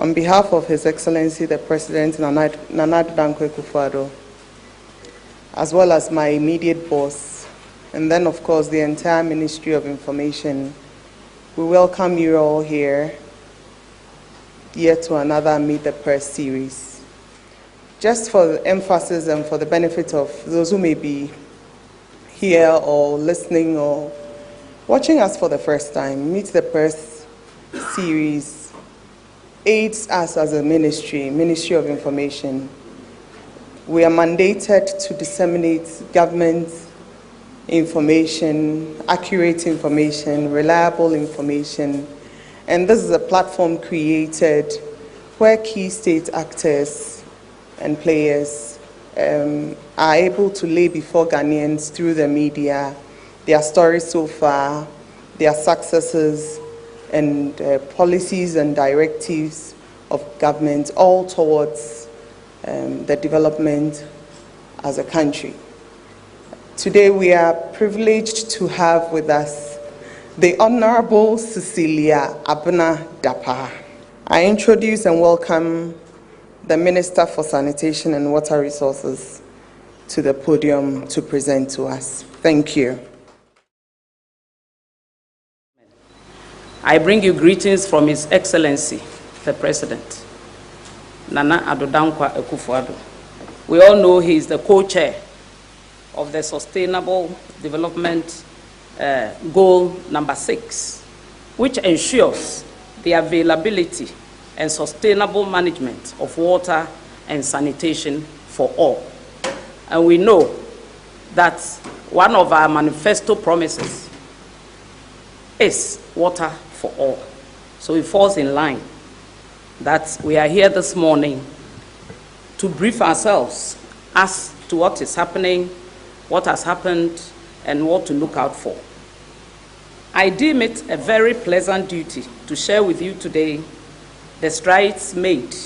On behalf of His Excellency the President Nana Dankwa Akufo-Addo, as well as my immediate boss, and then of course the entire Ministry of Information, we welcome you all here yet to another Meet the Press series. Just for the emphasis and for the benefit of those who may be here or listening or watching us for the first time, Meet the Press series aids us as a Ministry of Information. We are mandated to disseminate government information, accurate information, reliable information, and this is a platform created where key state actors and players are able to lay before Ghanaians through the media their stories so far, their successes, and policies and directives of government, all towards the development as a country. Today we are privileged to have with us the Honorable Cecilia Abena Dapa. I introduce and welcome the Minister for Sanitation and Water Resources to the podium to present to us. Thank you. I bring you greetings from His Excellency, the President, Nana Dankwa Akufo-Addo. We all know he is the co-chair of the Sustainable Development Goal number 6, which ensures the availability and sustainable management of water and sanitation for all. And we know that one of our manifesto promises is water for all. So it falls in line that we are here this morning to brief ourselves as to what is happening, what has happened, and what to look out for. I deem it a very pleasant duty to share with you today the strides made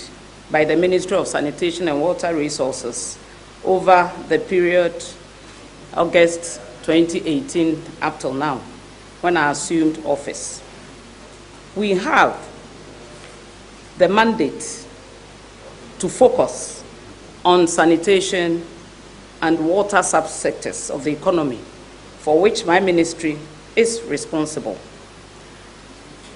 by the Ministry of Sanitation and Water Resources over the period August 2018 up till now, when I assumed office. We have the mandate to focus on sanitation and water subsectors of the economy, for which my ministry is responsible.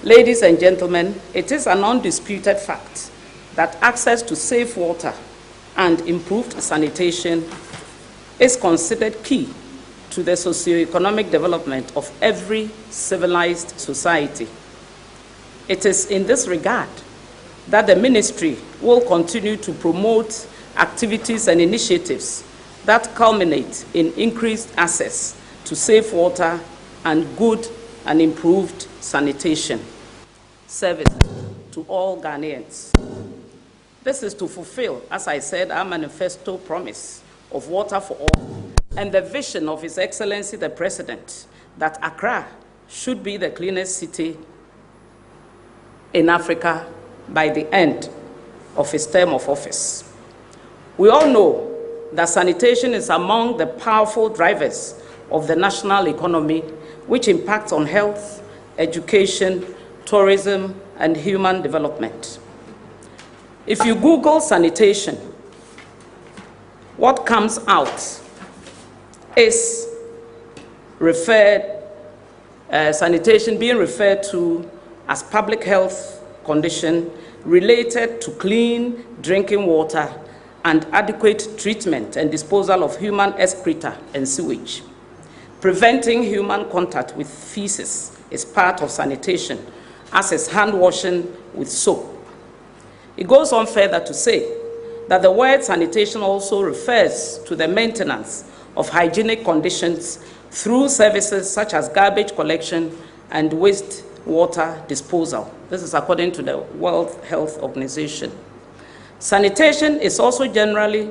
Ladies and gentlemen, it is an undisputed fact that access to safe water and improved sanitation is considered key to the socio-economic development of every civilized society. It is in this regard that the ministry will continue to promote activities and initiatives that culminate in increased access to safe water and good and improved sanitation services to all Ghanaians. This is to fulfill, as I said, our manifesto promise of water for all and the vision of His Excellency the President that Accra should be the cleanest city in Africa by the end of his term of office. We all know that sanitation is among the powerful drivers of the national economy, which impacts on health, education, tourism, and human development. If you Google sanitation, what comes out is sanitation being referred to as public health condition related to clean drinking water and adequate treatment and disposal of human excreta and sewage. Preventing human contact with feces is part of sanitation, as is hand washing with soap. It goes on further to say that the word sanitation also refers to the maintenance of hygienic conditions through services such as garbage collection and wastewater disposal. This is according to the World Health Organization. Sanitation is also generally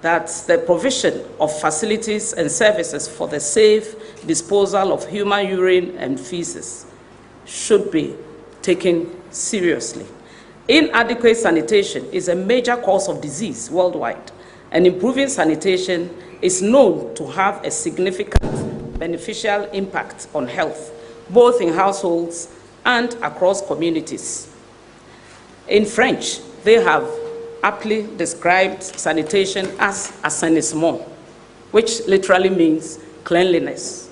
the provision of facilities and services for the safe disposal of human urine and feces should be taken seriously. Inadequate sanitation is a major cause of disease worldwide, and improving sanitation is known to have a significant beneficial impact on health, both in households and across communities. In French, they have aptly described sanitation as assainissement, which literally means cleanliness.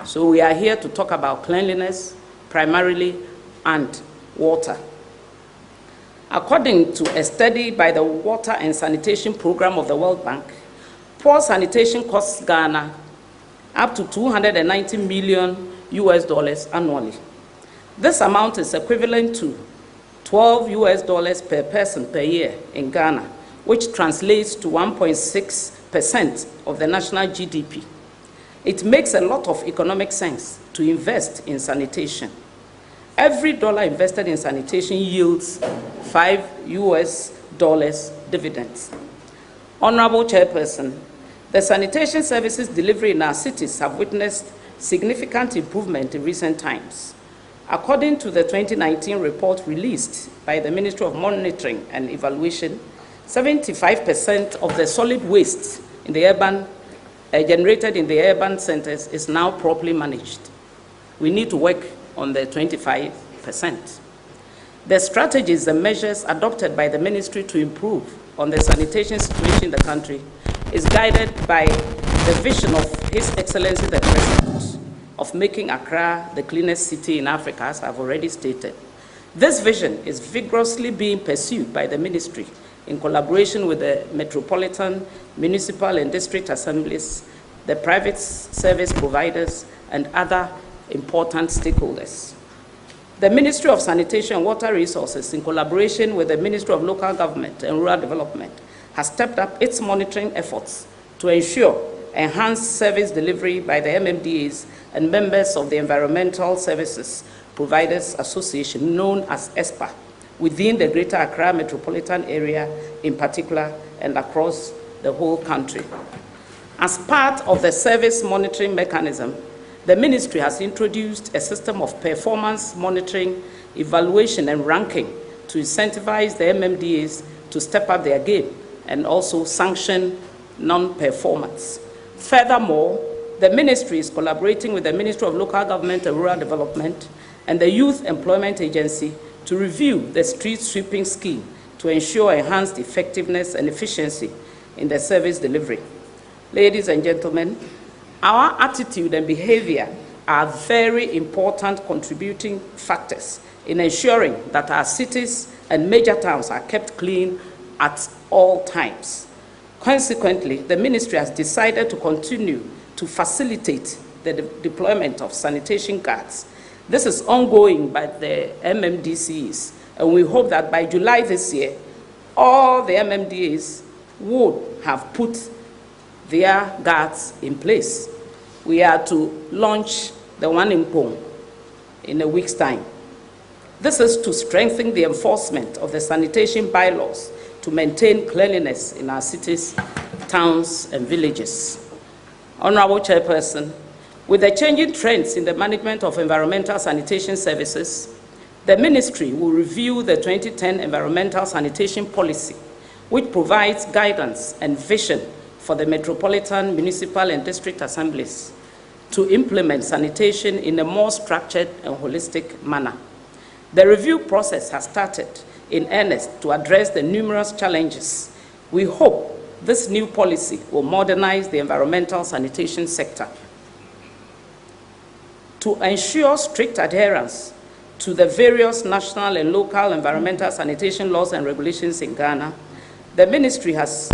So we are here to talk about cleanliness primarily and water. According to a study by the Water and Sanitation Program of the World Bank, poor sanitation costs Ghana up to $290 million annually. This amount is equivalent to $12 per person per year in Ghana, which translates to 1.6% of the national GDP. It makes a lot of economic sense to invest in sanitation. Every dollar invested in sanitation yields $5 dividends. Honorable Chairperson, the sanitation services delivery in our cities have witnessed significant improvement in recent times. According to the 2019 report released by the Ministry of Monitoring and Evaluation, 75% of the solid waste in the urban, generated in the urban centers is now properly managed. We need to work on the 25%. The strategies and measures adopted by the ministry to improve on the sanitation situation in the country is guided by the vision of His Excellency the President of making Accra the cleanest city in Africa, as I've already stated. This vision is vigorously being pursued by the ministry in collaboration with the metropolitan, municipal, and district assemblies, the private service providers, and other important stakeholders. The Ministry of Sanitation and Water Resources, in collaboration with the Ministry of Local Government and Rural Development, has stepped up its monitoring efforts to ensure enhanced service delivery by the MMDAs and members of the Environmental Services Providers Association, known as ESPA, within the Greater Accra metropolitan area in particular and across the whole country. As part of the service monitoring mechanism, the ministry has introduced a system of performance monitoring, evaluation, and ranking to incentivize the MMDAs to step up their game and also sanction non-performance. Furthermore, the ministry is collaborating with the Ministry of Local Government and Rural Development and the Youth Employment Agency to review the street sweeping scheme to ensure enhanced effectiveness and efficiency in the service delivery. Ladies and gentlemen, our attitude and behavior are very important contributing factors in ensuring that our cities and major towns are kept clean at all times. Consequently, the ministry has decided to continue to facilitate the deployment of sanitation guards. This is ongoing by the MMDCs, and we hope that by July this year, all the MMDAs would have put their guards in place. We are to launch the one in Pong in a week's time. This is to strengthen the enforcement of the sanitation bylaws to maintain cleanliness in our cities, towns, and villages. Honorable Chairperson, with the changing trends in the management of environmental sanitation services, the ministry will review the 2010 Environmental Sanitation Policy, which provides guidance and vision for the metropolitan, municipal, and district assemblies to implement sanitation in a more structured and holistic manner. The review process has started in earnest to address the numerous challenges. We hope this new policy will modernize the environmental sanitation sector. To ensure strict adherence to the various national and local environmental sanitation laws and regulations in Ghana, the ministry has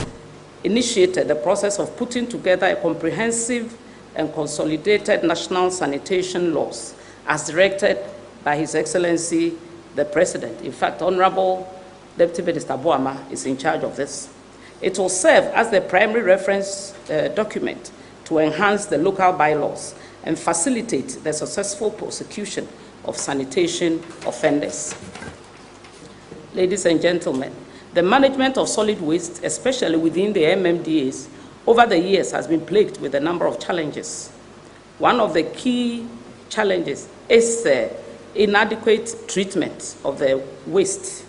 initiated the process of putting together a comprehensive and consolidated national sanitation laws as directed by His Excellency the President. In fact, Honorable Deputy Minister Boama is in charge of this. It will serve as the primary reference document to enhance the local bylaws and facilitate the successful prosecution of sanitation offenders. Ladies and gentlemen, the management of solid waste, especially within the MMDAs, over the years has been plagued with a number of challenges. One of the key challenges is the inadequate treatment of the waste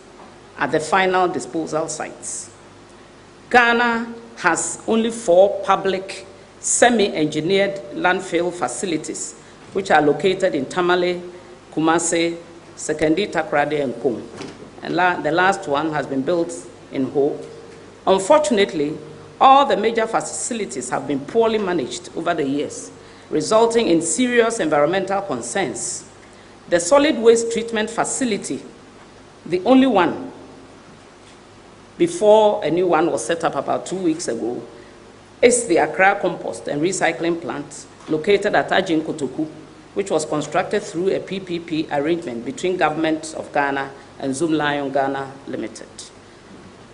at the final disposal sites. Ghana has only 4 public semi-engineered landfill facilities, which are located in Tamale, Kumasi, Sekondi, Takoradi, and Kum. And the last one has been built in Ho. Unfortunately, all the major facilities have been poorly managed over the years, resulting in serious environmental concerns. The solid waste treatment facility, the only one before a new one was set up about 2 weeks ago, is the Accra Compost and Recycling Plant located at Ajin Kotoku, which was constructed through a PPP arrangement between Government of Ghana and Zoom Lion Ghana Limited.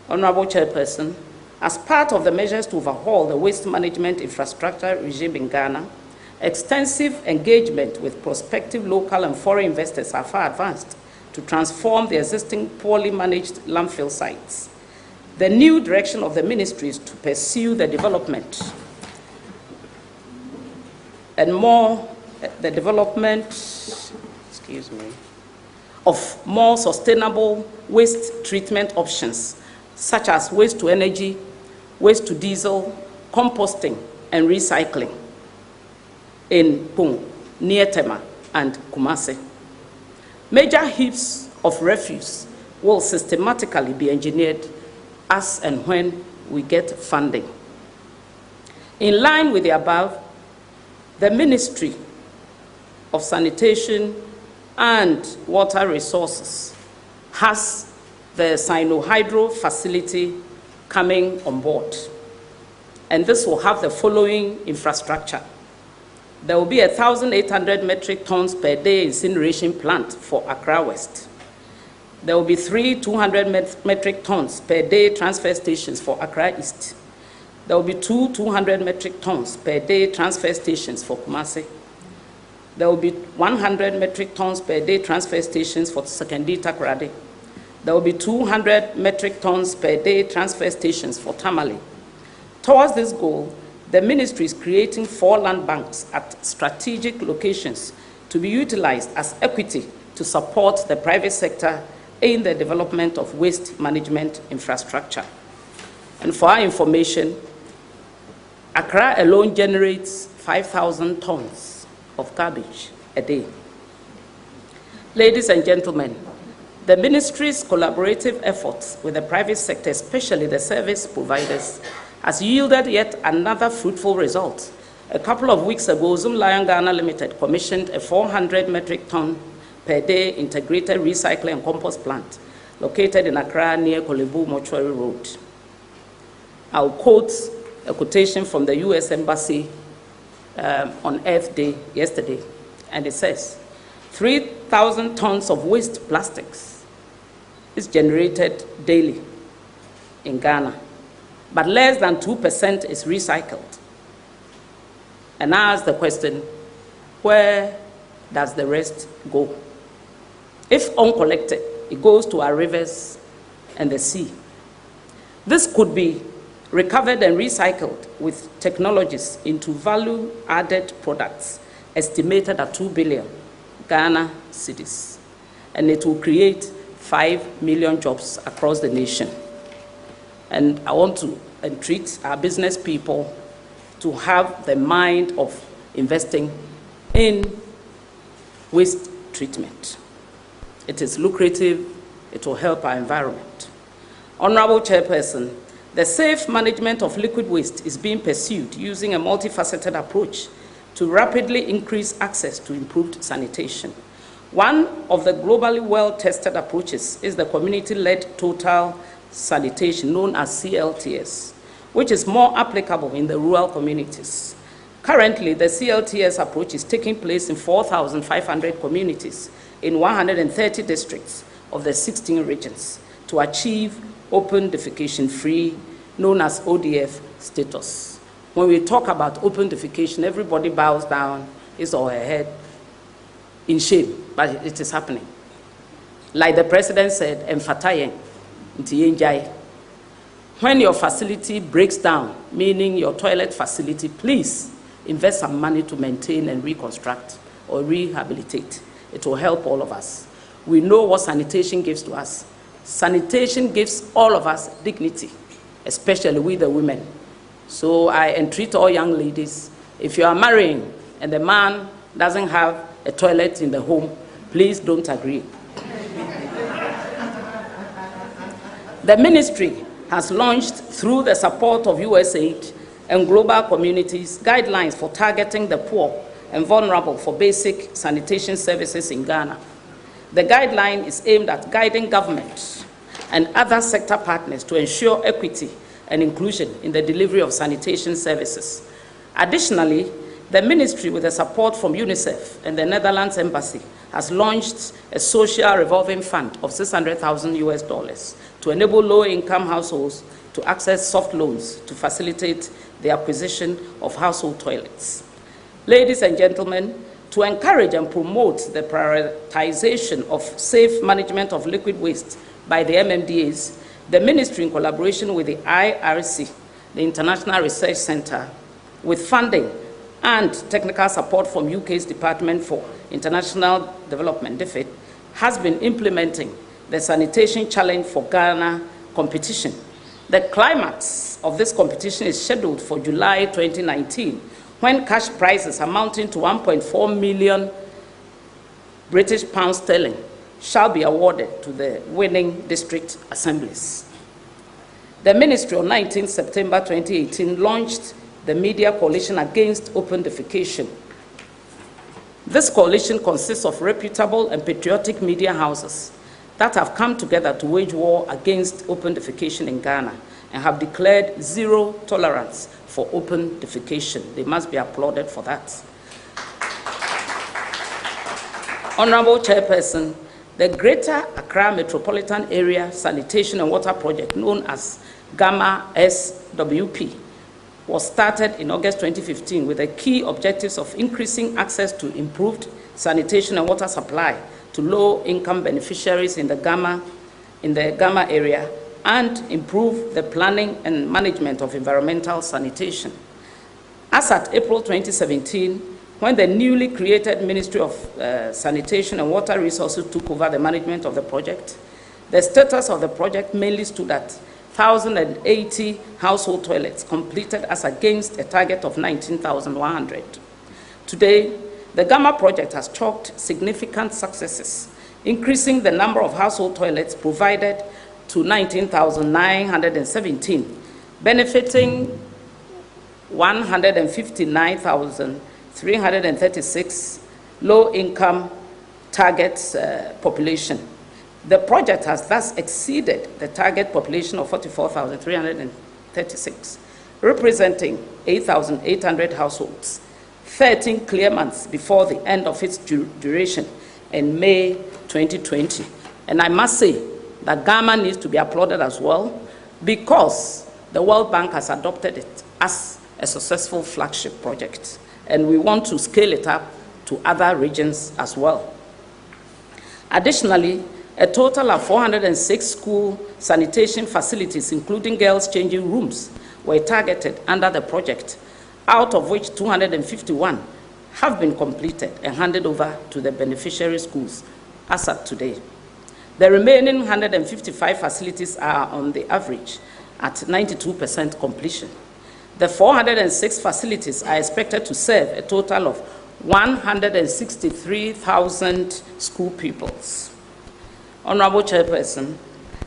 Honorable Chairperson, as part of the measures to overhaul the waste management infrastructure regime in Ghana, extensive engagement with prospective local and foreign investors are far advanced to transform the existing poorly managed landfill sites. The new direction of the ministry is to pursue the development of more sustainable waste treatment options, such as waste to energy, waste to diesel, composting, and recycling in Pung, near Tema, and Kumasi. Major heaps of refuse will systematically be engineered as and when we get funding. In line with the above, the Ministry of Sanitation and Water Resources has the Sino-Hydro facility coming on board. And this will have the following infrastructure. There will be 1,800 metric tons per day incineration plant for Accra West. There will be 3 200 metric tons per day transfer stations for Accra East. There will be 2 200 metric tons per day transfer stations for Kumasi. There will be 100 metric tons per day transfer stations for Sekondi, Takoradi. There will be 200 metric tons per day transfer stations for Tamale. Towards this goal, the ministry is creating 4 land banks at strategic locations to be utilized as equity to support the private sector in the development of waste management infrastructure. And for our information, Accra alone generates 5,000 tons of garbage a day. Ladies and gentlemen, the ministry's collaborative efforts with the private sector, especially the service providers, has yielded yet another fruitful result. A couple of weeks ago, Zoom Lion Ghana Limited commissioned a 400 metric ton per day integrated recycling and compost plant located in Accra near Kolebu Mortuary Road. I'll quote a quotation from the U.S. Embassy on Earth Day yesterday, and it says, 3,000 tons of waste plastics is generated daily in Ghana, but less than 2% is recycled. And I ask the question, where does the rest go? If uncollected, it goes to our rivers and the sea. This could be recovered and recycled with technologies into value-added products estimated at 2 billion Ghana cedis. And it will create 5 million jobs across the nation. And I want to entreat our business people to have the mind of investing in waste treatment. It is lucrative, it will help our environment. Honorable Chairperson, the safe management of liquid waste is being pursued using a multifaceted approach to rapidly increase access to improved sanitation. One of the globally well-tested approaches is the community-led total sanitation, known as CLTS, which is more applicable in the rural communities. Currently, the CLTS approach is taking place in 4,500 communities in 130 districts of the 16 regions to achieve open defecation free, known as ODF status. When we talk about open defecation, everybody bows down his or her head in shame, but it is happening. Like the president said, emphatayen, ntiyenjai. When your facility breaks down, meaning your toilet facility, please invest some money to maintain and reconstruct or rehabilitate. It will help all of us. We know what sanitation gives to us. Sanitation gives all of us dignity, especially we the women. So I entreat all young ladies, if you are marrying and the man doesn't have a toilet in the home, please don't agree. The ministry has launched, through the support of USAID and global communities, guidelines for targeting the poor and vulnerable for basic sanitation services in Ghana. The guideline is aimed at guiding government and other sector partners to ensure equity and inclusion in the delivery of sanitation services. Additionally, the ministry, with the support from UNICEF and the Netherlands Embassy, has launched a social revolving fund of $600,000 to enable low-income households to access soft loans to facilitate the acquisition of household toilets. Ladies and gentlemen, to encourage and promote the prioritization of safe management of liquid waste by the MMDAs, the ministry, in collaboration with the IRC, the International Research Center, with funding and technical support from UK's Department for International Development, DFID, has been implementing the Sanitation Challenge for Ghana competition. The climax of this competition is scheduled for July 2019, when cash prizes amounting to 1.4 million British pounds sterling shall be awarded to the winning district assemblies. The ministry on 19 September 2018 launched the Media Coalition Against Open Defecation. This coalition consists of reputable and patriotic media houses that have come together to wage war against open defecation in Ghana and have declared zero tolerance for open defecation. They must be applauded for that. Honorable Chairperson, the Greater Accra Metropolitan Area Sanitation and Water Project, known as Gamma SWP, was started in August 2015 with the key objectives of increasing access to improved sanitation and water supply to low-income beneficiaries in the Gamma area, and improve the planning and management of environmental sanitation. As at April 2017, when the newly created Ministry of Sanitation and Water Resources took over the management of the project, the status of the project mainly stood at 1,080 household toilets completed as against a target of 19,100. Today, the Gamma project has chalked significant successes, increasing the number of household toilets provided to 19,917, benefiting 159,336 low-income target population. The project has thus exceeded the target population of 44,336, representing 8,800 households, 13 clear months before the end of its duration in May 2020. And I must say that Ghana needs to be applauded as well, because the World Bank has adopted it as a successful flagship project, and we want to scale it up to other regions as well. Additionally, a total of 406 school sanitation facilities, including girls' changing rooms, were targeted under the project, out of which 251 have been completed and handed over to the beneficiary schools as of today. The remaining 155 facilities are on the average at 92% completion. The 406 facilities are expected to serve a total of 163,000 school pupils. Honorable Chairperson,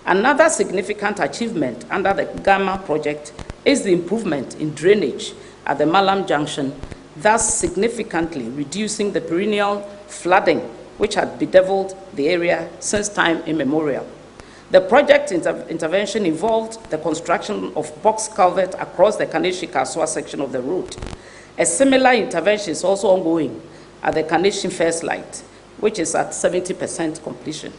another significant achievement under the Gamma project is the improvement in drainage at the Malam Junction, thus significantly reducing the perennial flooding which had bedeviled the area since time immemorial. The project intervention involved the construction of box culvert across the Kaneshi-Kaswa section of the road. A similar intervention is also ongoing at the Kaneshi First Light, which is at 70% completion,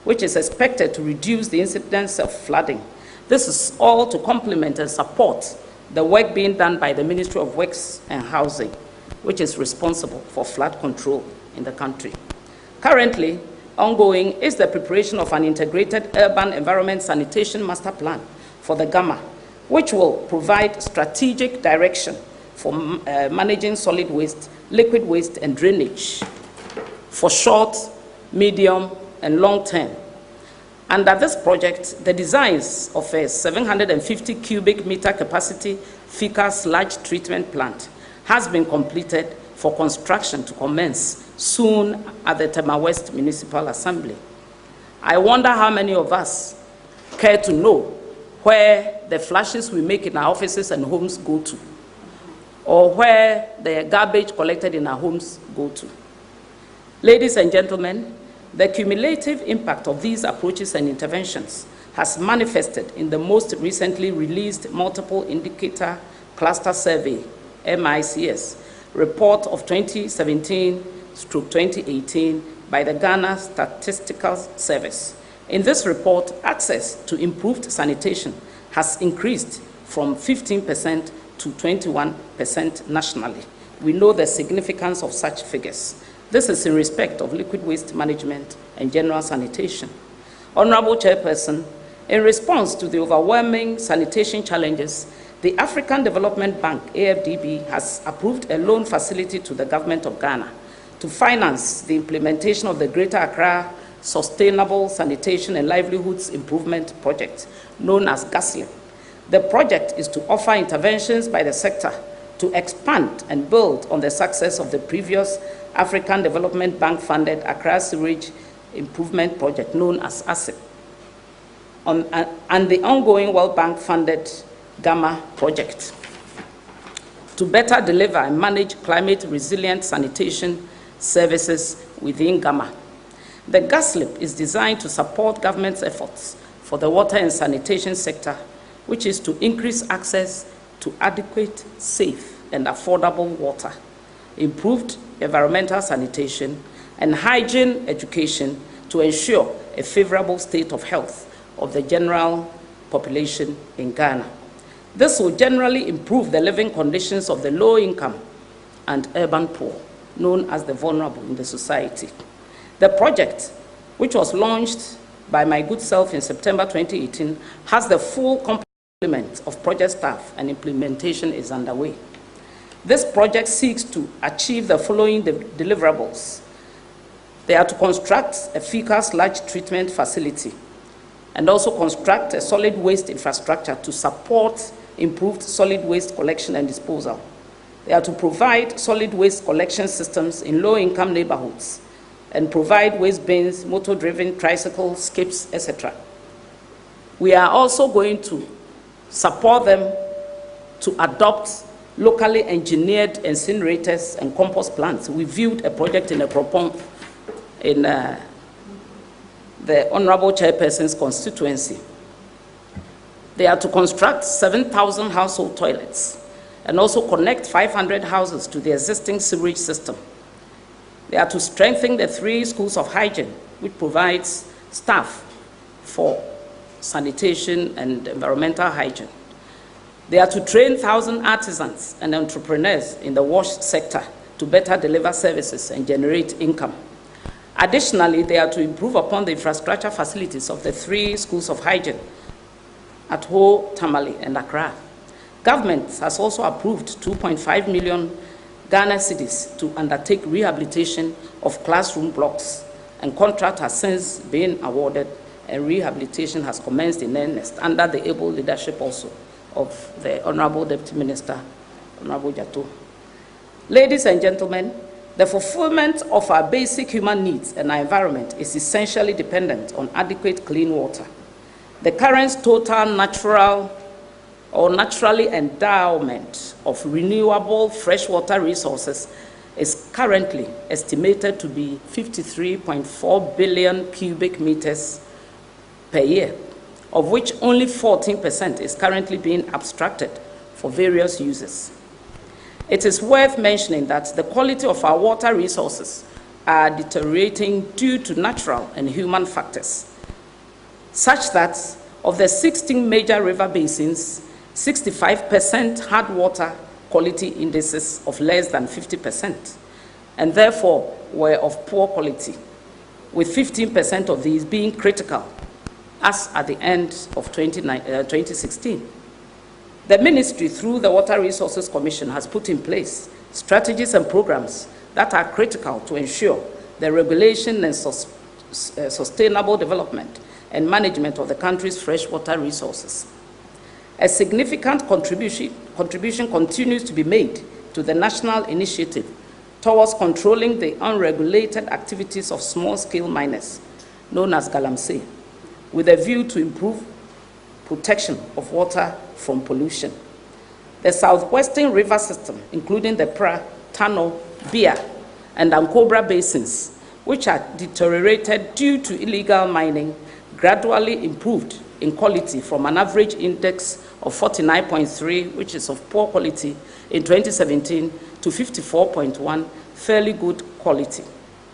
which is expected to reduce the incidence of flooding. This is all to complement and support the work being done by the Ministry of Works and Housing, which is responsible for flood control in the country. Currently, ongoing is the preparation of an integrated urban environment sanitation master plan for the Gama, which will provide strategic direction for managing solid waste, liquid waste, and drainage for short, medium, and long term. Under this project, the designs of a 750 cubic meter capacity fecal sludge treatment plant has been completed for construction to commence soon at the Tema West Municipal Assembly. I wonder how many of us care to know where the flushes we make in our offices and homes go to, or where the garbage collected in our homes go to. Ladies and gentlemen, the cumulative impact of these approaches and interventions has manifested in the most recently released multiple indicator cluster survey, MICS, report of 2017/2018 by the Ghana Statistical Service. In this report, access to improved sanitation has increased from 15% to 21% nationally. We know the significance of such figures. This is in respect of liquid waste management and general sanitation. Honorable Chairperson, in response to the overwhelming sanitation challenges, the African Development Bank, AFDB, has approved a loan facility to the government of Ghana to finance the implementation of the Greater Accra Sustainable Sanitation and Livelihoods Improvement Project, known as GASLIP. The project is to offer interventions by the sector to expand and build on the success of the previous African Development Bank-funded Accra Sewage Improvement Project, known as ASIP, and the ongoing World Bank-funded Gamma project to better deliver and manage climate-resilient sanitation services within Gamma. The GASLIP is designed to support government's efforts for the water and sanitation sector, which is to increase access to adequate, safe, and affordable water, improved environmental sanitation, and hygiene education to ensure a favorable state of health of the general population in Ghana. This will generally improve the living conditions of the low-income and urban poor, known as the vulnerable in the society. The project, which was launched by my good self in September 2018, has the full complement of project staff, and implementation is underway. This project seeks to achieve the following deliverables. They are to construct a fecal sludge treatment facility and also construct a solid waste infrastructure to support improved solid waste collection and disposal. They are to provide solid waste collection systems in low-income neighborhoods and provide waste bins, motor-driven tricycles, skips, etc. We are also going to support them to adopt locally engineered incinerators and compost plants. We viewed a project in the Honorable Chairperson's constituency. They are to construct 7,000 household toilets and also connect 500 houses to the existing sewage system. They are to strengthen the 3 schools of hygiene, which provides staff for sanitation and environmental hygiene. They are to train 1,000 artisans and entrepreneurs in the wash sector to better deliver services and generate income. Additionally, they are to improve upon the infrastructure facilities of the 3 schools of hygiene at Ho, Tamale, and Accra. Government has also approved 2.5 million Ghana cedis to undertake rehabilitation of classroom blocks, and contract has since been awarded, and rehabilitation has commenced in earnest under the able leadership also of the Honorable Deputy Minister, Honorable Jato. Ladies and gentlemen, the fulfillment of our basic human needs and our environment is essentially dependent on adequate clean water. The current total naturally endowment of renewable freshwater resources is currently estimated to be 53.4 billion cubic meters per year, of which only 14% is currently being abstracted for various uses. It is worth mentioning that the quality of our water resources are deteriorating due to natural and human factors, such that of the 16 major river basins, 65% had water quality indices of less than 50%, and therefore were of poor quality, with 15% of these being critical, as at the end of 2016. The ministry, through the Water Resources Commission, has put in place strategies and programs that are critical to ensure the regulation and sustainable development and management of the country's freshwater resources. A significant contribution continues to be made to the national initiative towards controlling the unregulated activities of small-scale miners, known as galamsey, with a view to improve protection of water from pollution. The southwestern river system, including the Pra, Tano, Bia, and Ankobra basins, which are deteriorated due to illegal mining, gradually improved in quality from an average index of 49.3, which is of poor quality, in 2017 to 54.1, fairly good quality.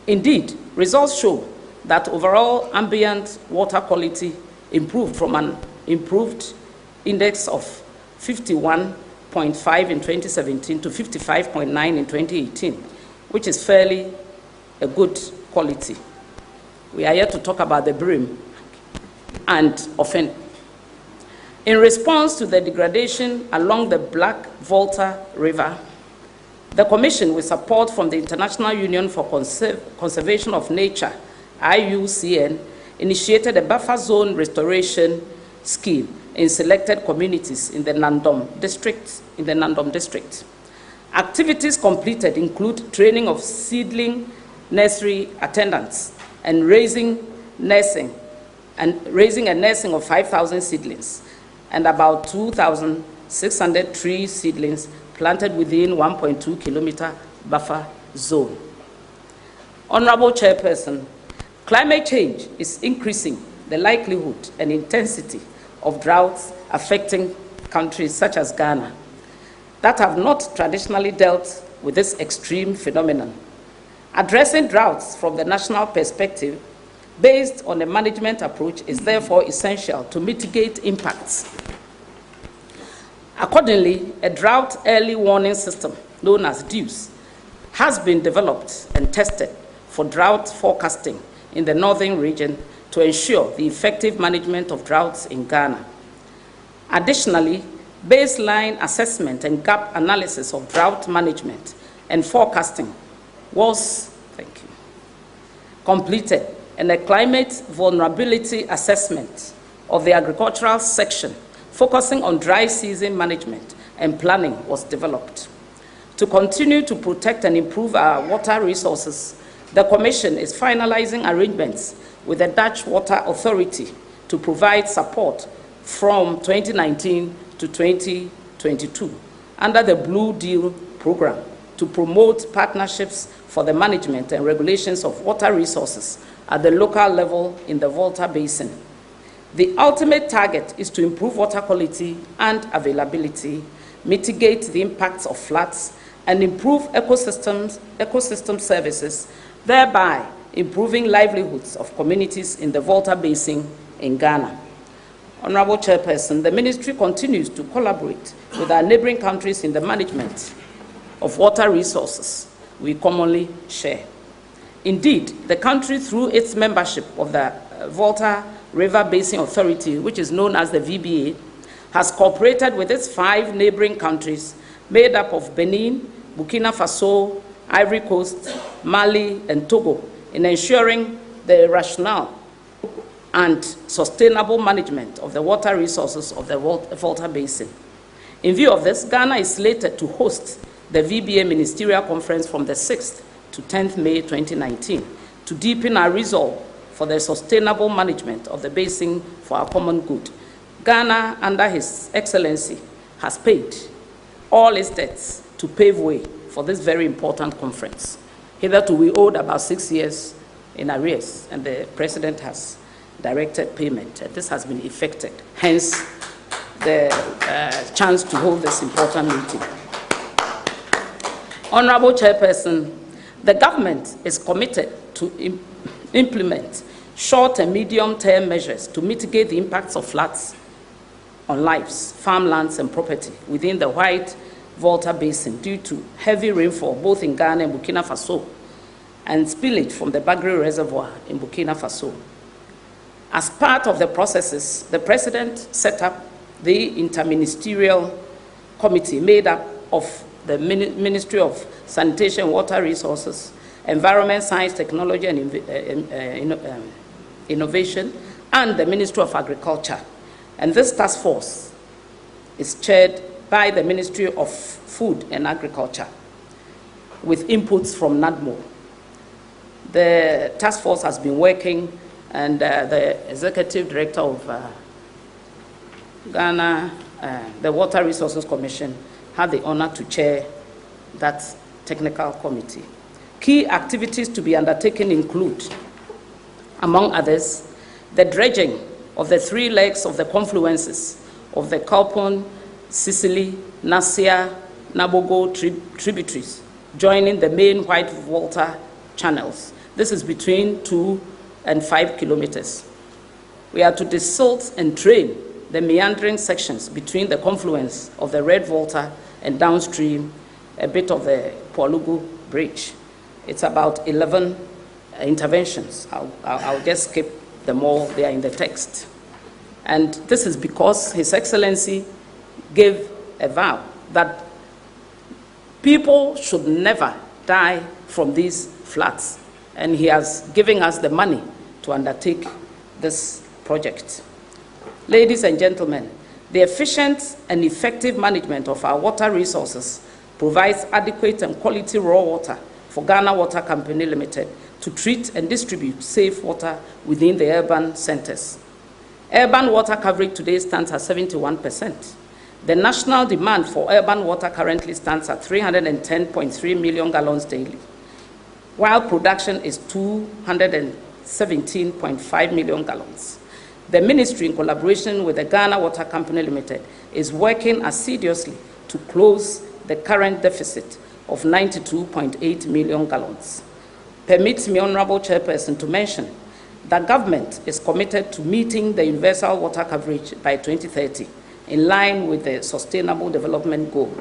Indeed, results show that overall ambient water quality improved from an improved index of 51.5 in 2017 to 55.9 in 2018, which is fairly a good quality. We are here to talk about the Brim and Ofen. In response to the degradation along the Black Volta River, the Commission, with support from the International Union for Conservation of Nature, IUCN, initiated a buffer zone restoration scheme in selected communities in the Nandom district. Activities completed include training of seedling nursery attendants and raising a nursing of 5,000 seedlings and about 2,600 tree seedlings planted within 1.2 kilometer buffer zone. Honorable Chairperson, climate change is increasing the likelihood and intensity of droughts affecting countries such as Ghana that have not traditionally dealt with this extreme phenomenon. Addressing droughts from the national perspective based on a management approach is therefore essential to mitigate impacts. Accordingly, a drought early warning system, known as DEWS, has been developed and tested for drought forecasting in the northern region to ensure the effective management of droughts in Ghana. Additionally, baseline assessment and gap analysis of drought management and forecasting was completed, and a climate vulnerability assessment of the agricultural section focusing on dry season management and planning was developed. To continue to protect and improve our water resources, the Commission is finalizing arrangements with the Dutch Water Authority to provide support from 2019 to 2022 under the Blue Deal program to promote partnerships for the management and regulations of water resources at the local level in the Volta Basin. The ultimate target is to improve water quality and availability, mitigate the impacts of floods, and improve ecosystem services, thereby improving livelihoods of communities in the Volta Basin in Ghana. Honorable Chairperson, the Ministry continues to collaborate with our neighboring countries in the management of water resources we commonly share. Indeed, the country, through its membership of the Volta River Basin Authority, which is known as the VBA, has cooperated with its 5 neighboring countries made up of Benin, Burkina Faso, Ivory Coast, Mali, and Togo in ensuring the rational and sustainable management of the water resources of the Volta Basin. In view of this, Ghana is slated to host the VBA Ministerial Conference from the 6th to 10th May 2019 to deepen our resolve for the sustainable management of the basin for our common good. Ghana, under His Excellency, has paid all its debts to pave way for this very important conference. Hitherto, we owed about 6 years in arrears, and the President has directed payment. This has been effected, hence the chance to hold this important meeting. Honorable Chairperson, the government is committed to implement short and medium-term measures to mitigate the impacts of floods on lives, farmlands, and property within the White Volta Basin due to heavy rainfall both in Ghana and Burkina Faso, and spillage from the Bagre Reservoir in Burkina Faso. As part of the processes, the President set up the interministerial committee made up of the Ministry of Sanitation, Water Resources, Environment, Science, Technology, and Innovation, and the Ministry of Agriculture. And this task force is chaired by the Ministry of Food and Agriculture with inputs from NADMO. The task force has been working, and the Executive Director of Ghana, the Water Resources Commission, had the honor to chair that technical committee. Key activities to be undertaken include, among others, the dredging of the 3 legs of the confluences of the Kalpon, Sicily, Nasia, Nabogo tributaries, joining the main White Volta channels. This is between 2 and 5 kilometers. We are to desilt and drain the meandering sections between the confluence of the Red Volta and downstream a bit of the Polugu Bridge. It's about 11 interventions. I'll just skip them all, they are in the text. And this is because His Excellency gave a vow that people should never die from these floods. And he has given us the money to undertake this project. Ladies and gentlemen, the efficient and effective management of our water resources provides adequate and quality raw water for Ghana Water Company Limited to treat and distribute safe water within the urban centers. Urban water coverage today stands at 71%. The national demand for urban water currently stands at 310.3 million gallons daily, while production is 217.5 million gallons. The ministry, in collaboration with the Ghana Water Company Limited, is working assiduously to close the current deficit of 92.8 million gallons. Permit me, Honorable Chairperson, to mention that government is committed to meeting the universal water coverage by 2030, in line with the Sustainable Development Goal,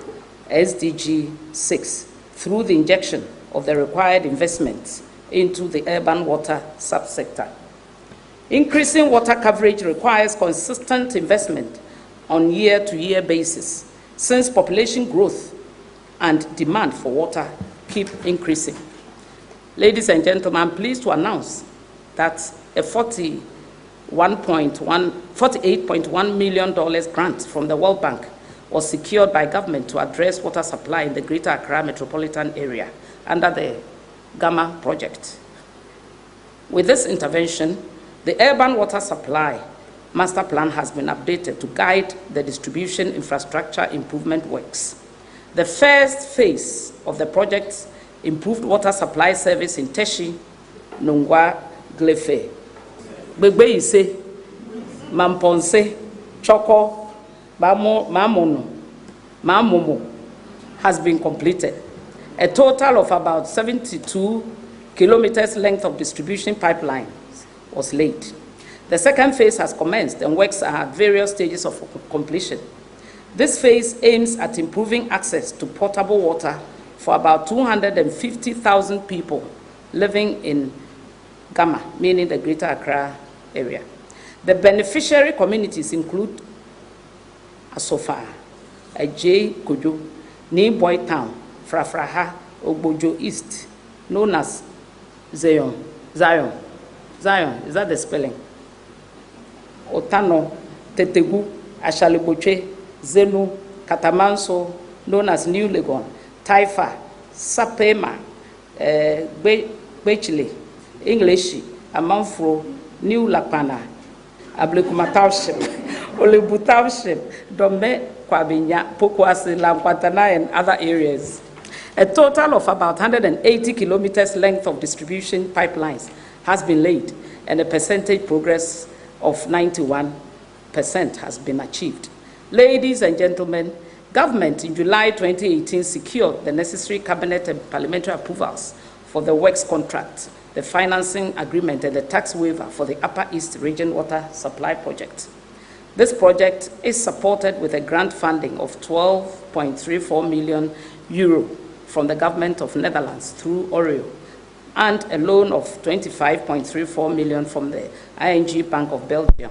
SDG 6, through the injection of the required investments into the urban water subsector. Increasing water coverage requires consistent investment on year-to-year basis, since population growth and demand for water keep increasing. Ladies and gentlemen, I'm pleased to announce that a $48.1 million grant from the World Bank was secured by government to address water supply in the Greater Accra metropolitan area under the Gamma project. With this intervention, the urban water supply master plan has been updated to guide the distribution infrastructure improvement works. The first phase of the project's improved water supply service in Teshi, Nungwa, Glefe, Begbeise, Mamponse, Choko, Mamomo has been completed. A total of about 72 kilometers length of distribution pipelines was laid. The second phase has commenced and works are at various stages of completion. This phase aims at improving access to potable water for about 250,000 people living in Gama, meaning the Greater Accra area. The beneficiary communities include Asofa, Ajay Kojo, New Boy Town, Frafraha, Ogbojo East, known as Zion, is that the spelling? Otano, Tetegu, Ashaliboche, Zenu, Katamanso, known as New Legon, Taifa, Sapema, Bechile, English, Amanfro, New Lapana, Ablekuma Township, Olebu Township, Dome, Kwabinya, Pokwasi, Lamkwatana, and other areas. A total of about 180 kilometers length of distribution pipelines has been laid, and a percentage progress of 91% has been achieved. Ladies and gentlemen, government in July 2018 secured the necessary cabinet and parliamentary approvals for the works contract, the financing agreement, and the tax waiver for the Upper East Region Water Supply Project. This project is supported with a grant funding of 12.34 million euro from the government of Netherlands through Oreo, and a loan of 25.34 million from the ING Bank of Belgium.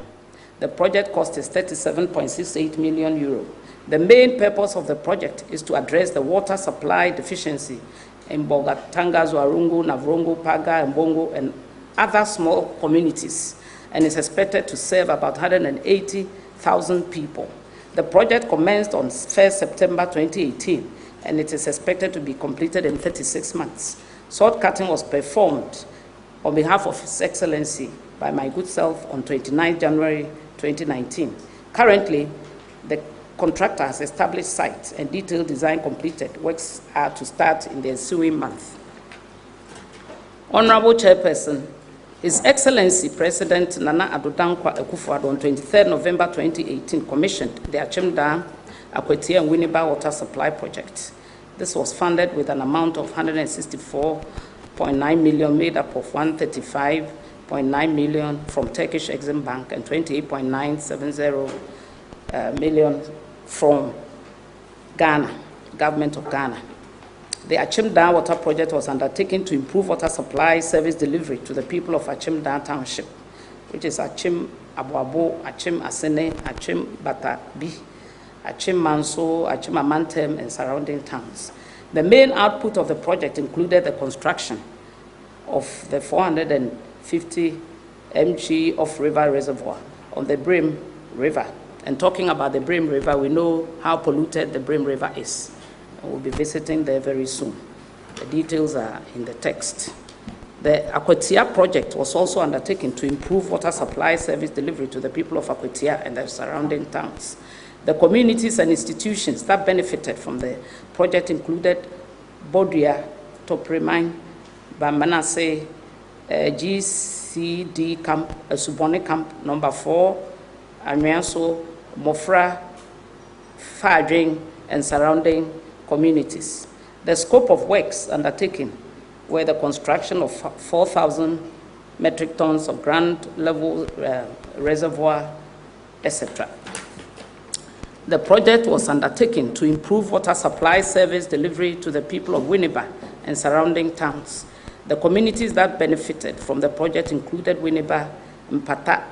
The project cost is 37.68 million euro. The main purpose of the project is to address the water supply deficiency in Bogatanga, Zuarungu, Navrongo, Paga, Mbongo, and other small communities, and is expected to serve about 180,000 people. The project commenced on 1st September 2018, and it is expected to be completed in 36 months. Salt cutting was performed on behalf of His Excellency by my good self on 29 January 2019. Currently, the contractor has established sites and detailed design completed. Works are to start in the ensuing month. Honorable Chairperson, His Excellency President Nana Addo Dankwa Akufo-Addo on 23 November 2018 commissioned the Achimda, Akwetia and Winneba Water Supply Project. This was funded with an amount of 164.9 million, made up of 135.9 million from Turkish Exim Bank and 28.970 million from Ghana, Government of Ghana. The Achimda Water Project was undertaken to improve water supply service delivery to the people of Achimda Township, which is Achim Abuabo, Achim Asene, Achim Batabi, Achim Manso, Achim Amantem, and surrounding towns. The main output of the project included the construction of the 450 mg off-river reservoir on the Brim River. And talking about the Brim River, we know how polluted the Brim River is. We'll be visiting there very soon. The details are in the text. The Akwetia project was also undertaken to improve water supply service delivery to the people of Akwetia and the surrounding towns. The communities and institutions that benefited from the project included Bodia, Topreman, Bambanase, GCD Camp, Subone Camp, number 4, Anyanso, Mofra, Fadring, and surrounding communities. The scope of works undertaken were the construction of 4,000 metric tons of ground level reservoir, etc. The project was undertaken to improve water supply service delivery to the people of Winneba and surrounding towns. The communities that benefited from the project included Winneba, Mpata,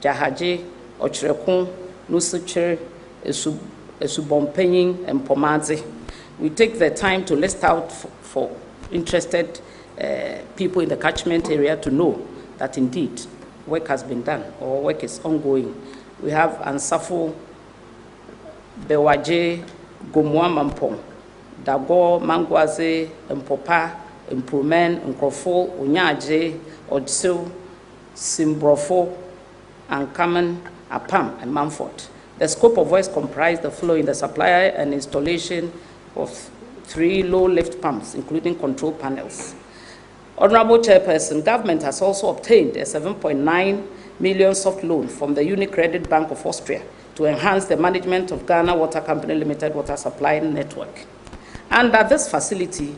Jahaje, Ochrekun, Nusuchere, Esubompenyin, and Pomadze. We take the time to list out for interested people in the catchment area to know that indeed work has been done or work is ongoing. We have Ansafo, Bewaje, Gomwa Mampong, Dago, Mangwaze, Mpopa, Imprumen, Nkrofo, Unyaje, Odsil, Simbrofo, Ankaman, Apam, and Mumford. The scope of works comprised the following: the supply and installation of 3 low lift pumps, including control panels. Honorable Chairperson, government has also obtained a 7.9 million soft loan from the UniCredit Bank of Austria to enhance the management of Ghana Water Company Limited water supply network. Under this facility,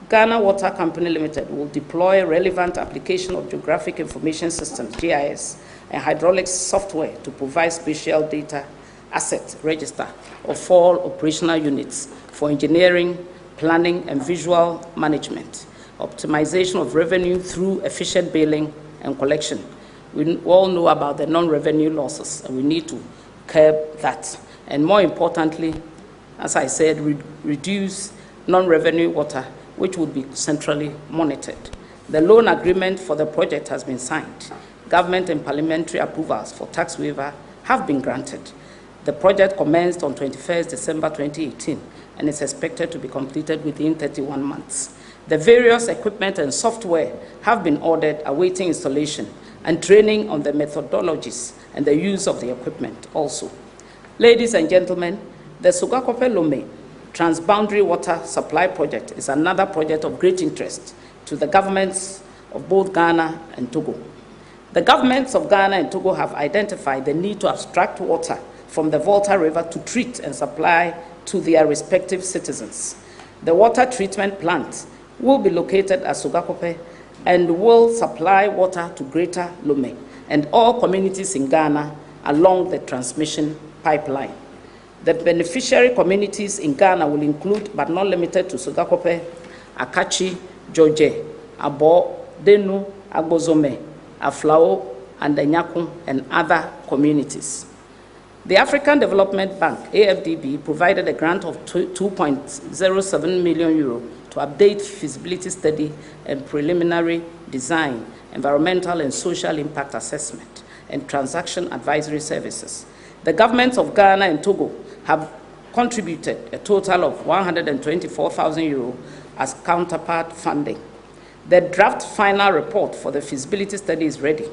Ghana Water Company Limited will deploy relevant application of geographic information systems, GIS, and hydraulic software to provide spatial data asset register of all operational units for engineering, planning, and visual management, optimization of revenue through efficient billing and collection. We all know about the non-revenue losses, and we need to curb that. And more importantly, as I said, reduce non-revenue water, which would be centrally monitored. The loan agreement for the project has been signed. Government and parliamentary approvals for tax waiver have been granted. The project commenced on 21st December 2018 and is expected to be completed within 31 months. The various equipment and software have been ordered, awaiting installation and training on the methodologies and the use of the equipment also. Ladies and gentlemen, the Sogakope Lome Transboundary Water Supply Project is another project of great interest to the governments of both Ghana and Togo. The governments of Ghana and Togo have identified the need to abstract water from the Volta River to treat and supply to their respective citizens. The water treatment plant will be located at Sogakope and will supply water to Greater Lome and all communities in Ghana along the transmission pipeline. The beneficiary communities in Ghana will include, but not limited to, Sogakope, Akachi, George, Abo, Denu, Agbozome, Aflao, and Nyakun, and other communities. The African Development Bank, AFDB, provided a grant of 2.07 million euro to update feasibility study and preliminary design, environmental and social impact assessment, and transaction advisory services. The governments of Ghana and Togo have contributed a total of 124,000 euro as counterpart funding. The draft final report for the feasibility study is ready.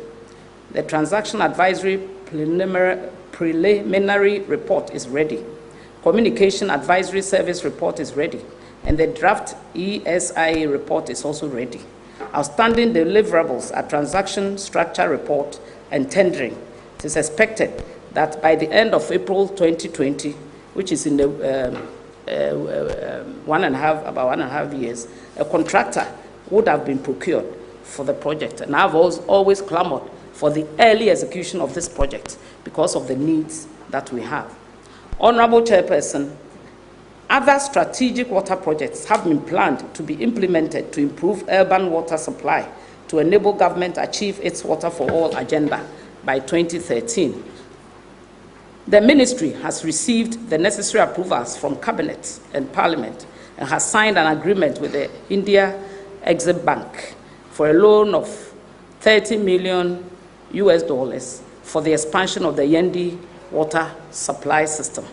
The transaction advisory preliminary report is ready. Communication advisory service report is ready. And the draft ESIA report is also ready. Outstanding deliverables are transaction structure report and tendering. It is expected that by the end of April 2020, which is in the about 1.5 years, a contractor would have been procured for the project. And I've always clamored for the early execution of this project because of the needs that we have. Honorable Chairperson, other strategic water projects have been planned to be implemented to improve urban water supply to enable government to achieve its Water for All agenda by 2013. The ministry has received the necessary approvals from Cabinet and Parliament and has signed an agreement with the India Exim Bank for a loan of $30 million for the expansion of the Yendi water supply system.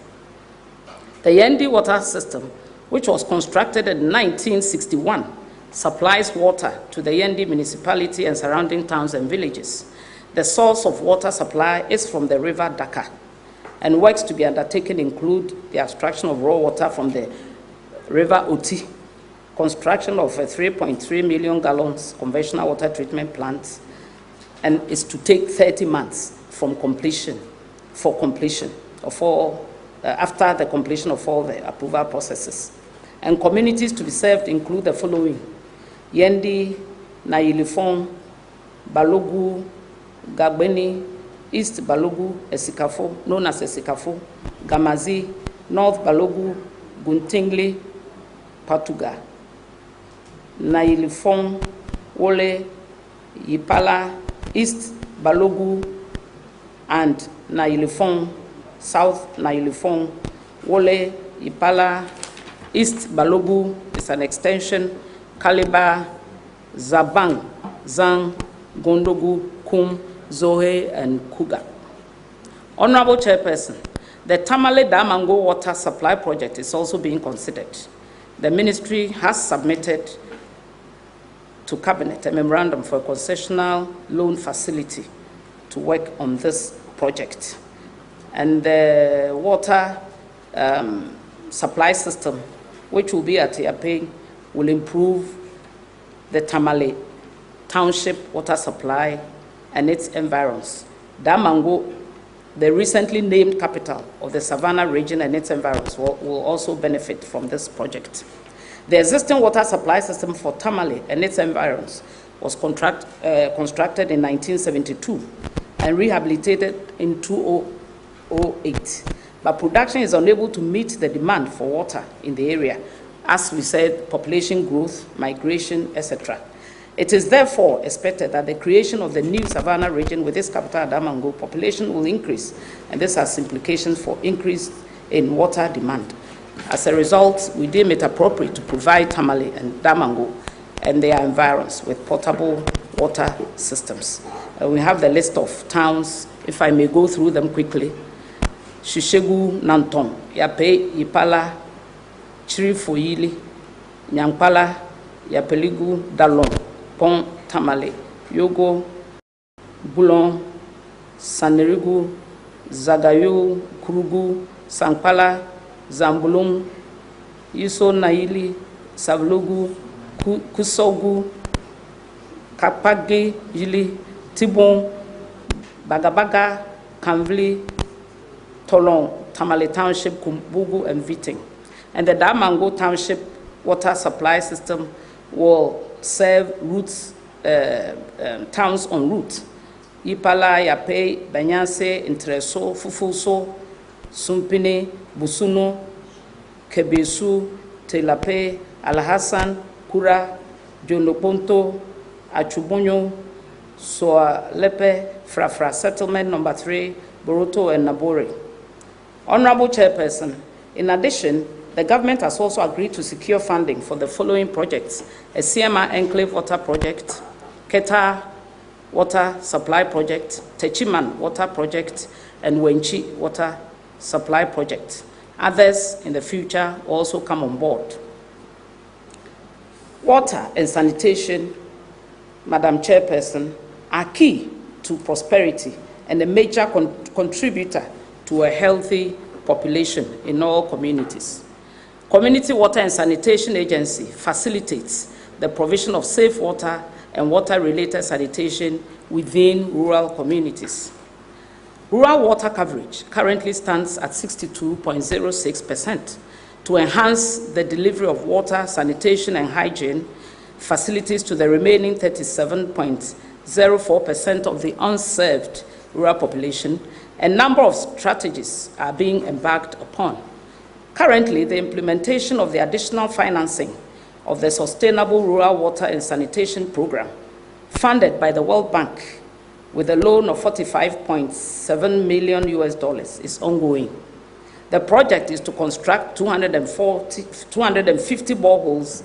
The Yendi water system, which was constructed in 1961, supplies water to the Yendi municipality and surrounding towns and villages. The source of water supply is from the river Dhaka, and works to be undertaken include the abstraction of raw water from the river Oti, construction of a 3.3 million gallons conventional water treatment plant, and is to take 30 months from completion, after the completion of all the approval processes. And communities to be served include the following: Yendi, Nayilifon, Balogu, Gagbeni, East Balogu, Esikafo, known as Esikafo, Gamazi, North Balogu, Guntingli, Patuga, Nayilifon, Wole, Yipala, East Balogu, and Nayilifon, South Nayilifon, Wole, Yipala, East Balogu is an extension, Kaliba, Zabang, Zang, Gondogu, Kum, Zohe, and Kuga. Honorable Chairperson, the Tamale Damango water supply project is also being considered. The ministry has submitted to Cabinet a memorandum for a concessional loan facility to work on this project. And the water supply system, which will be at Yape, will improve the Tamale Township water supply and its environs. Damango, the recently named capital of the Savannah region and its environs, will also benefit from this project. The existing water supply system for Tamale and its environs was constructed in 1972 and rehabilitated in 2008. But production is unable to meet the demand for water in the area, as we said, population growth, migration, etc. It is therefore expected that the creation of the new Savannah region with its capital Damango population will increase, and this has implications for increase in water demand. As a result, we deem it appropriate to provide Tamale and Damango and their environs with potable water systems. We have the list of towns, if I may go through them quickly. Shishegu, Nanton, Yape, Yipala, Chirifoyili, Nyankpala, Yapeligu, Dalon, Pont, Tamale, Yogo, Boulon, Sanerigu, Zagayo, Kurugu, Sankpala, Zambulung, Yuso Naili, Savlogu, Kusogu, Kapagi, Yili, Tibon, Bagabaga, Kamvli, Tolong, Tamale Township, Kumbugu, and Viting. And the Damango Township water supply system will serve routes, towns en route. Yipala, Yape, Banyase, Intreso, Fufuso, Sumpini, Busuno, Kebesu, Telape, Alhassan, Kura, Jonoponto, Achubunyo, Soa Lepe, Frafra Settlement Number 3, Boroto, and Nabore. Honorable Chairperson, in addition, the government has also agreed to secure funding for the following projects: a CMR Enclave Water Project, Keta Water Supply Project, Techiman Water Project, and Wenchi Water Supply Project. Others in the future will also come on board. Water and sanitation, Madam Chairperson, are key to prosperity and a major contributor to a healthy population in all communities. Community Water and Sanitation Agency facilitates the provision of safe water and water-related sanitation within rural communities. Rural water coverage currently stands at 62.06%. To enhance the delivery of water, sanitation, and hygiene facilities to the remaining 37.04% of the unserved rural population, a number of strategies are being embarked upon. Currently, the implementation of the additional financing of the Sustainable Rural Water and Sanitation Program, funded by the World Bank with a loan of $45.7 million is ongoing. The project is to construct 250 boreholes,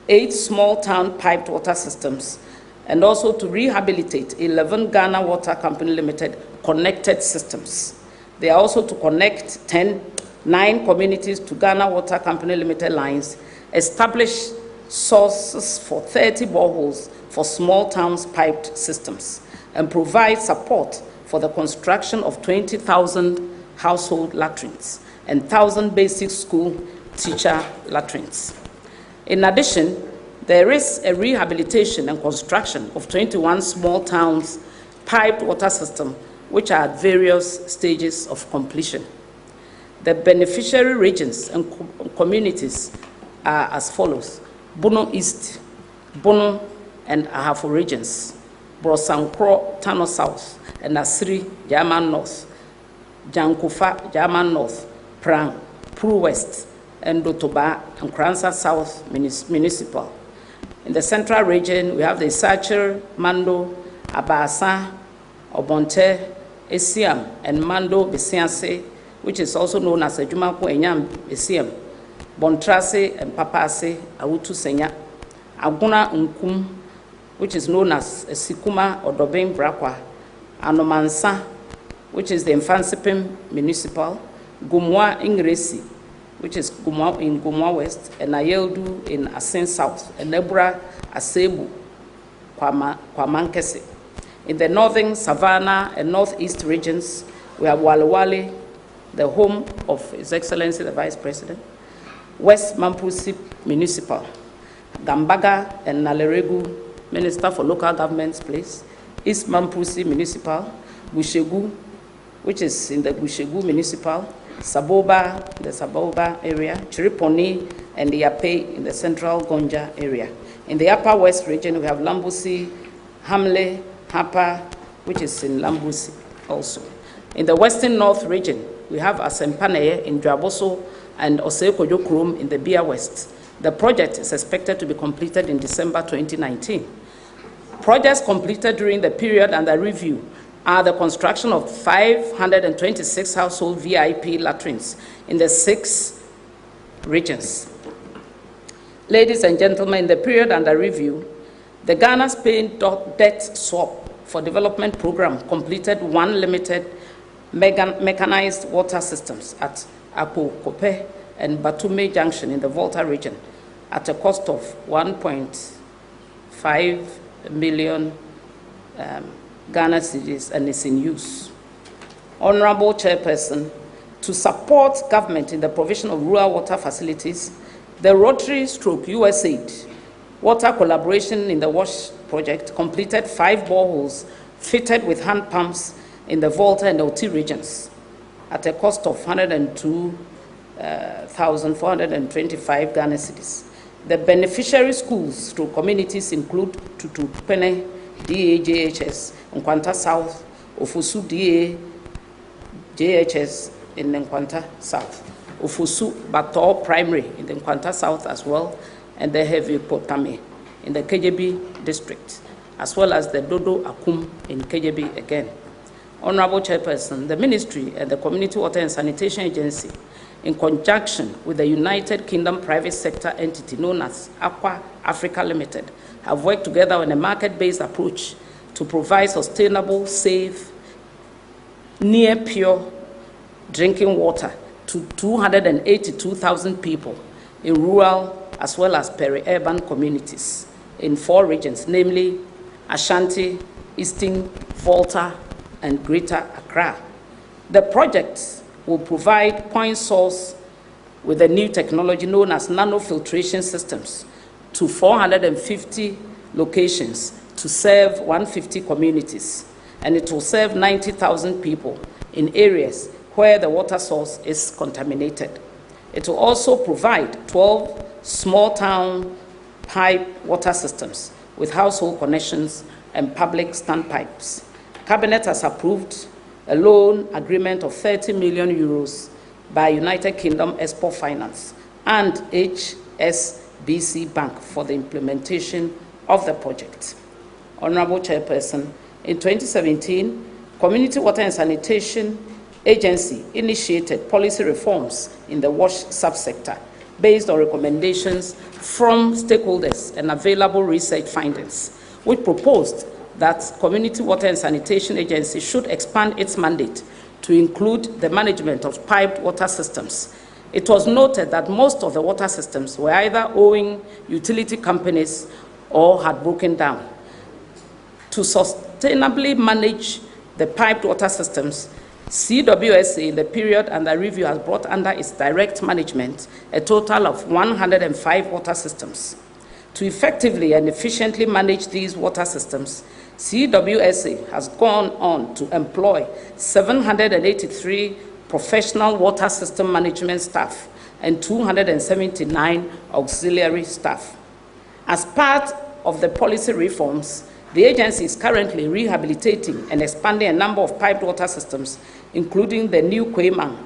8 small town piped water systems, and also to rehabilitate 11 Ghana Water Company Limited connected systems. They are also to connect 9 communities to Ghana Water Company Limited lines, establish sources for 30 boreholes for small towns piped systems, and provide support for the construction of 20,000 household latrines and 1,000 basic school teacher latrines. In addition, there is a rehabilitation and construction of 21 small towns piped water system, which are at various stages of completion. The beneficiary regions and communities are as follows: Bono East, Bono and Ahafo regions, Brosankro, Tano South, and Asri, German North, Jankofa, German North, Prang, Pru West, and Dotoba and Kransa South Municipal. In the central region, we have the Sacher, Mando, Abasa, Obonte, Esiam, and Mando Besianse, which is also known as Ejumako Enyam Esiam, Bontrase and Papase, Awutu Senya, Aguna Nkum, which is known as Sikuma or Dobeng Brakwa, Anomansa, which is the Infansipim Municipal, Gumwa Ingresi, which is Gumwa in Gumwa West, and Ayeldu in Asen South, and Nebra Asebu, Kwamankese. In the northern Savannah and northeast regions, we have Walewale, the home of His Excellency the Vice President, West Mampusi Municipal, Gambaga and Naleregu, Minister for Local Government's place, East Mampusi Municipal, Gushegu, which is in the Gushegu Municipal, Saboba, the Saboba area, Chiriponi, and the Yape in the central Gonja area. In the upper west region, we have Lambusi, Hamle, Hapa, which is in Lambusi also. In the western north region, we have Asempaneye in Dwaboso and Osekojo Krum in the Bia West. The project is expected to be completed in December 2019. Projects completed during the period under review are the construction of 526 household VIP latrines in the 6 regions. Ladies and gentlemen, in the period under review, the Ghana-Spain debt swap for development program completed 1 limited mechanized water systems at Apo Kope and Batume Junction in the Volta region at a cost of 1.5 million Ghana cedis, and is in use. Honorable Chairperson, to support government in the provision of rural water facilities, the Rotary / USAID Water Collaboration in the Wash project completed 5 boreholes fitted with hand pumps in the Volta and OT regions at a cost of 102,425 Ghana cedis. The beneficiary schools through communities include Tutupene DAJHS, Nkwanta South, Ofosu DAJHS in Nkwanta South, Ofosu Bator Primary in the Nkwanta South as well, and the Heavy Potame in the KJB district, as well as the Dodo Akum in KJB again. Honorable Chairperson, the Ministry and the Community Water and Sanitation Agency, in conjunction with the United Kingdom private sector entity known as Aqua Africa Limited, have worked together on a market-based approach to provide sustainable, safe, near pure drinking water to 282,000 people in rural as well as peri-urban communities in 4 regions, namely Ashanti, Eastern, Volta, and Greater Accra. The project will provide point source with a new technology known as nanofiltration systems to 450 locations to serve 150 communities, and it will serve 90,000 people in areas where the water source is contaminated. It will also provide 12 small town pipe water systems with household connections and public standpipes. Cabinet has approved a loan agreement of 30 million euros by United Kingdom Export Finance and HSBC Bank for the implementation of the project. Honorable Chairperson, in 2017, Community Water and Sanitation Agency initiated policy reforms in the wash subsector based on recommendations from stakeholders and available research findings, which proposed that Community Water and Sanitation Agency should expand its mandate to include the management of piped water systems. It was noted that most of the water systems were either owing utility companies or had broken down. To sustainably manage the piped water systems, CWSA in the period under review has brought under its direct management a total of 105 water systems. To effectively and efficiently manage these water systems, CWSA has gone on to employ 783 professional water system management staff and 279 auxiliary staff. As part of the policy reforms, the agency is currently rehabilitating and expanding a number of piped water systems, including the new Kwemang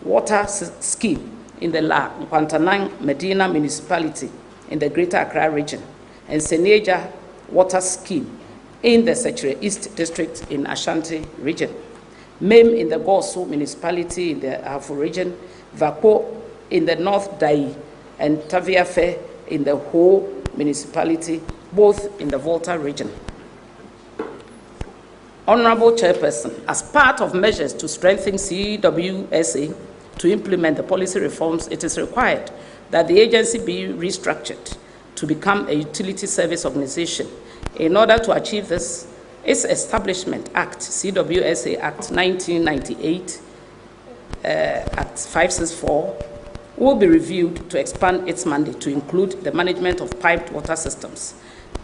water scheme in the La Nkwantanang Medina municipality in the Greater Accra region, and Seneja water scheme in the Sechere East district in Ashanti region, MEM in the Gosu municipality in the Afo region, Vako in the North Dai, and Taviafe in the Ho municipality, both in the Volta region. Honorable Chairperson, as part of measures to strengthen CWSA to implement the policy reforms, it is required that the agency be restructured to become a utility service organization. In order to achieve this, its Establishment Act, CWSA Act 1998, Act 564, will be reviewed to expand its mandate to include the management of piped water systems.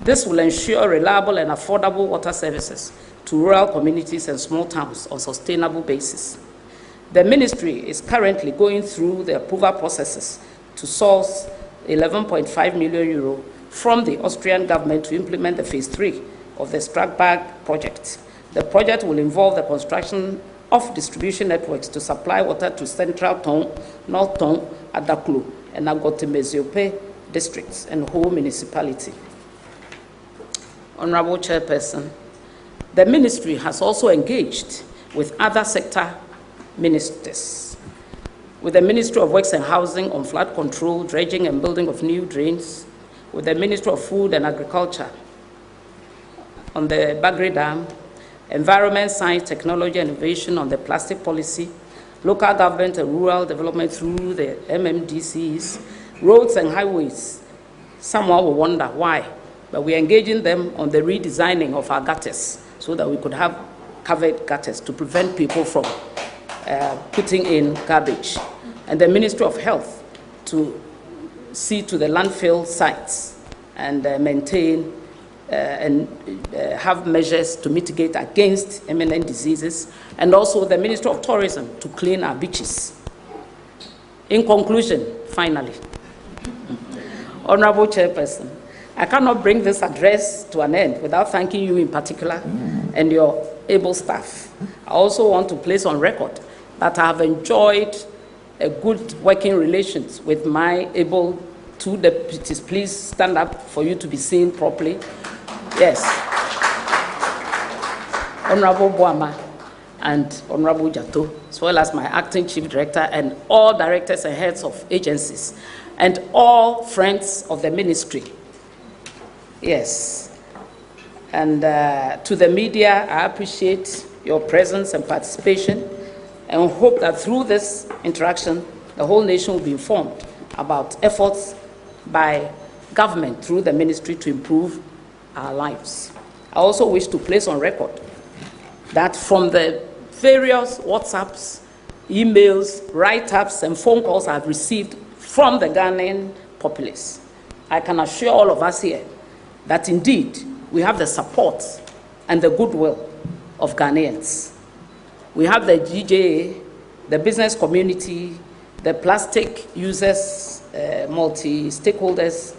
This will ensure reliable and affordable water services to rural communities and small towns on a sustainable basis. The ministry is currently going through the approval processes to source 11.5 million euro from the Austrian government to implement the phase 3 of the Strasbourg project. The project will involve the construction of distribution networks to supply water to Central Tong, North Tong, Adaklu, and Agotemeziope districts and Ho municipality. Honorable Chairperson, the ministry has also engaged with other sector ministers, with the Ministry of Works and Housing on flood control, dredging and building of new drains, with the Ministry of Food and Agriculture on the Bagre Dam, Environment, Science, Technology and Innovation on the plastic policy, local government and rural development through the MMDCs, roads and highways. Someone will wonder why, but we're engaging them on the redesigning of our gutters so that we could have covered gutters to prevent people from putting in garbage. And the Ministry of Health to see to the landfill sites and maintain have measures to mitigate against imminent diseases, and also the Ministry of Tourism to clean our beaches. In conclusion, finally, Honorable Chairperson, I cannot bring this address to an end without thanking you in particular and your able staff. I also want to place on record that I have enjoyed a good working relations with my able two deputies. Please stand up for you to be seen properly. Yes. Honorable Boama and Honorable Jato, as well as my acting chief director and all directors and heads of agencies, and all friends of the ministry. Yes. And to the media, I appreciate your presence and participation, and hope that through this interaction, the whole nation will be informed about efforts by government through the ministry to improve our lives. I also wish to place on record that from the various WhatsApps, emails, write-ups, and phone calls I've received from the Ghanaian populace, I can assure all of us here that indeed we have the support and the goodwill of Ghanaians. We have the GJA, the business community, the plastic users, multi-stakeholders,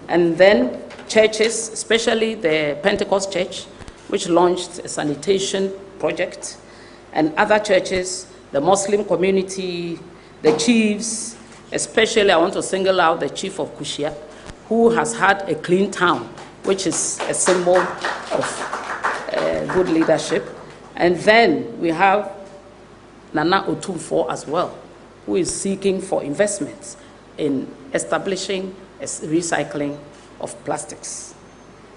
and then churches, especially the Pentecost Church, which launched a sanitation project, and other churches, the Muslim community, the chiefs, especially I want to single out the chief of Kushia, who has had a clean town, which is a symbol of good leadership. And then we have Nana Otumfo as well, who is seeking for investments in establishing a recycling of plastics.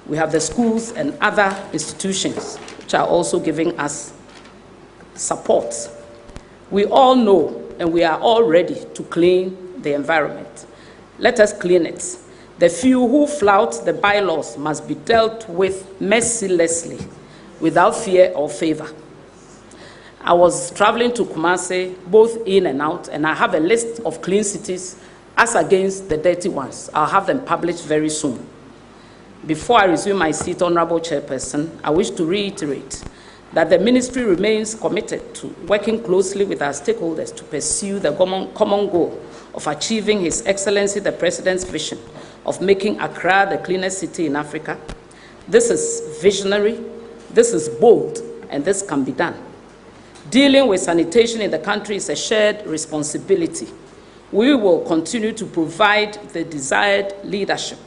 We have the schools and other institutions which are also giving us support. We all know and we are all ready to clean the environment. Let us clean it. The few who flout the bylaws must be dealt with mercilessly, without fear or favor. I was traveling to Kumasi, both in and out, and I have a list of clean cities as against the dirty ones. I'll have them published very soon. Before I resume my seat, Honorable Chairperson, I wish to reiterate that the ministry remains committed to working closely with our stakeholders to pursue the common goal of achieving His Excellency the President's vision of making Accra the cleanest city in Africa. This is visionary, this is bold, and this can be done. Dealing with sanitation in the country is a shared responsibility. We will continue to provide the desired leadership.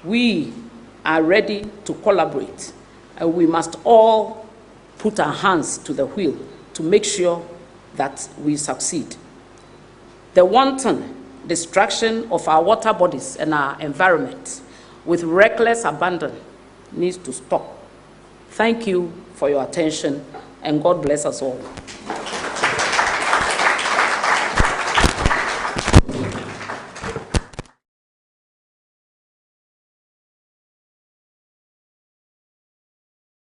We are ready to collaborate, and we must all put our hands to the wheel to make sure that we succeed. The wanton destruction of our water bodies and our environment with reckless abandon needs to stop. Thank you for your attention, and God bless us all.